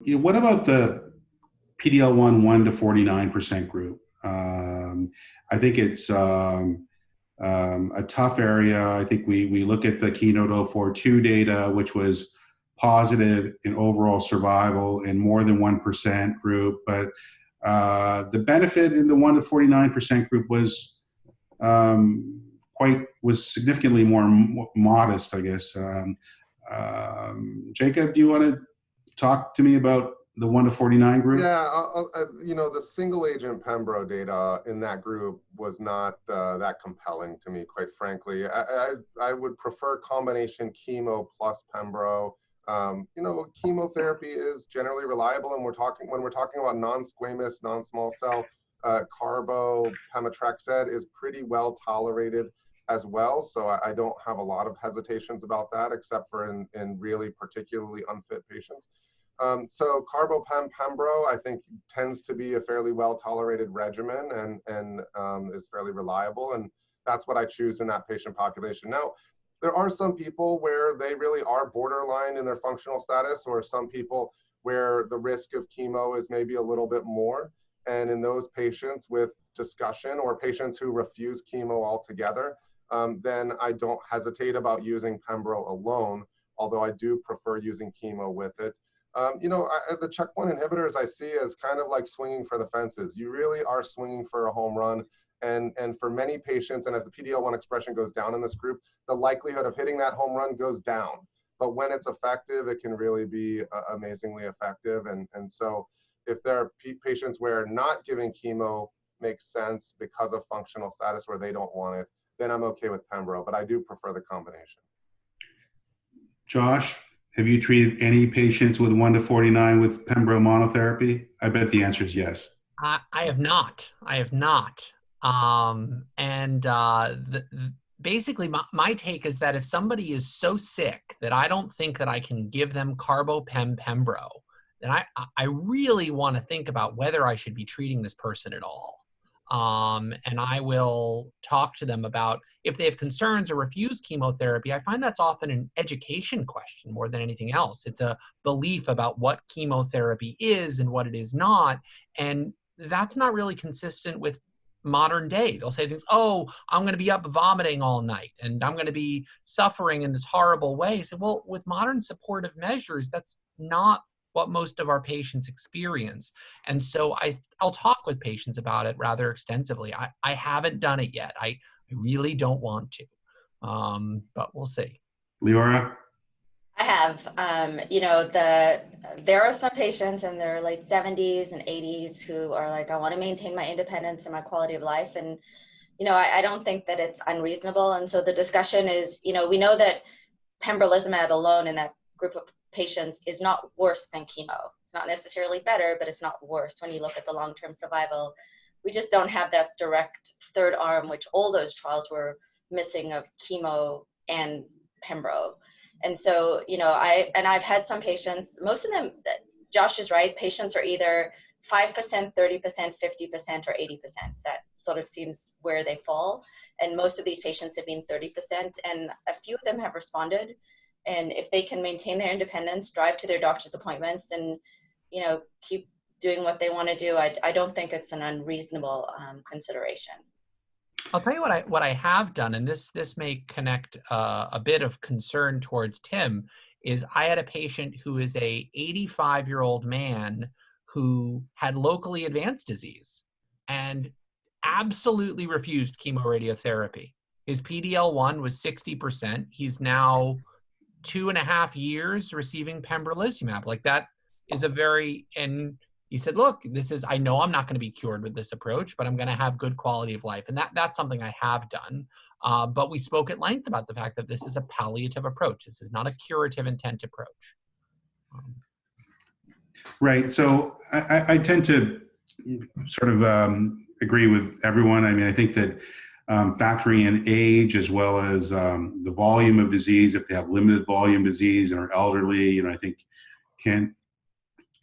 what about the PD-L1 1 to 49% group? I think it's a tough area. I think we look at the Keynote 042 data, which was positive in overall survival in more than 1% group, but the benefit in the 1 to 49% group was significantly more modest, I guess. Jacob, do you want to talk to me about the 1 to 49 group? Yeah, the single agent Pembro data in that group was not that compelling to me, quite frankly. I would prefer combination chemo plus Pembro. Chemotherapy is generally reliable, and when we're talking about non-squamous, non-small cell, carbo pemetrexed is pretty well tolerated as well. So I don't have a lot of hesitations about that, except for in really particularly unfit patients. So carbopem pembro, I think, tends to be a fairly well tolerated regimen and is fairly reliable, and that's what I choose in that patient population. Now, there are some people where they really are borderline in their functional status, or some people where the risk of chemo is maybe a little bit more. And in those patients with discussion, or patients who refuse chemo altogether, then I don't hesitate about using Pembro alone, although I do prefer using chemo with it. The checkpoint inhibitors I see as kind of like swinging for the fences. You really are swinging for a home run. And for many patients, and as the PD-L1 expression goes down in this group, the likelihood of hitting that home run goes down. But when it's effective, it can really be amazingly effective. And so if there are patients where not giving chemo makes sense because of functional status where they don't want it, then I'm okay with Pembro, but I do prefer the combination. Josh, have you treated any patients with 1 to 49 with Pembro monotherapy? I bet the answer is yes. I have not. I have not. Basically, my take is that if somebody is so sick that I don't think that I can give them Pembro, then I really want to think about whether I should be treating this person at all. And I will talk to them about if they have concerns or refuse chemotherapy. I find that's often an education question more than anything else. It's a belief about what chemotherapy is and what it is not. And that's not really consistent with modern day. They'll say things, oh, I'm going to be up vomiting all night and I'm going to be suffering in this horrible way. So, well, with modern supportive measures, that's not what most of our patients experience. And so I'll talk with patients about it rather extensively. I haven't done it yet. I really don't want to, but we'll see. Leora? I have, there are some patients in their late 70s and 80s who are like, I want to maintain my independence and my quality of life. And, I don't think that it's unreasonable. And so the discussion is, we know that pembrolizumab alone in that group of patients is not worse than chemo. It's not necessarily better, but it's not worse when you look at the long-term survival. We just don't have that direct third arm, which all those trials were missing, of chemo and Pembro. And so, I've had some patients, most of them, Josh is right, patients are either 5%, 30%, 50%, or 80%. That sort of seems where they fall. And most of these patients have been 30%, and a few of them have responded. And if they can maintain their independence, drive to their doctor's appointments, and, keep doing what they want to do, I don't think it's an unreasonable consideration. I'll tell you what I have done, and this may connect a bit of concern towards Tim, is I had a patient who is a 85-year-old man who had locally advanced disease and absolutely refused chemoradiotherapy. His PD-L1 was 60%. He's now 2.5 years receiving pembrolizumab. Like, that is and he said, look, I know I'm not going to be cured with this approach, but I'm going to have good quality of life. And that's something I have done. But we spoke at length about the fact that this is a palliative approach. This is not a curative intent approach. Right. So I tend to sort of agree with everyone. I mean, I think that factoring in age as well as the volume of disease, if they have limited volume disease and are elderly, I think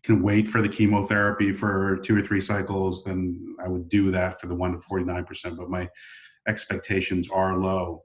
can wait for the chemotherapy for 2 or 3 cycles, then I would do that for the 1 to 49%, but my expectations are low.